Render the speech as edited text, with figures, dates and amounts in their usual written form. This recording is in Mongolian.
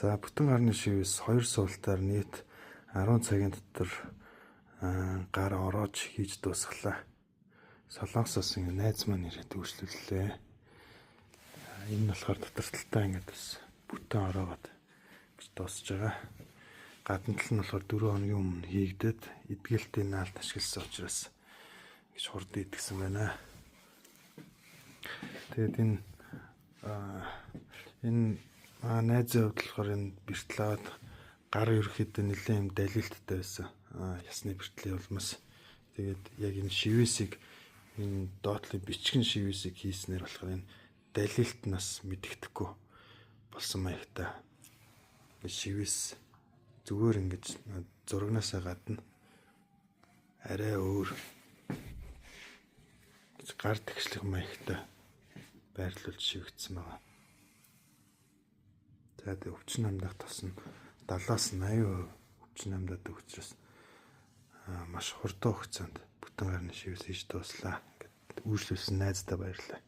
За бүтэн гарны шивээс 2 суултаар нийт 10 цагийн дотор гар ороож хийж дуусглаа. Солонгосоос ингэ найз маань ирээд үйлчлүүллээ. Энэ нь болохоор дотортолтой ингэ бас бүтэн ороогоод гэж дуусж байгаа. Гадна тал нь болохоор 4 хоногийн өмнө хийгдээд эдгээлтийн наалт ашигласан учраас гэж хурд идгсэн байна. Тэгээд энэ найзын хувьд болохоор энэ бэртлээд гар ерөөхдөө нэлээд юм далилттай байсан. Ясны бэртлийн улмаас. Тэгээд яг энэ шивээсийг энэ доотлын бичгэн шивээсийг хийснээр болохоор энэ далилт нас мэдэгдэхгүй болсон маягтай. Шивээс зүгээр ингэж зурагнаасаа гадна арай өөр гар тэгшлэх маягтай байрлуулж шивэгдсэн байгаа. Тэгээд өвчин намдах тос нь 70-80% өвчин намдаад өгчрөөс маш хурдан хугацаанд бүтэн гарны шивээс хийж дууслаа. Ингээд үйлчлүүлсэн найздаа баярлалаа.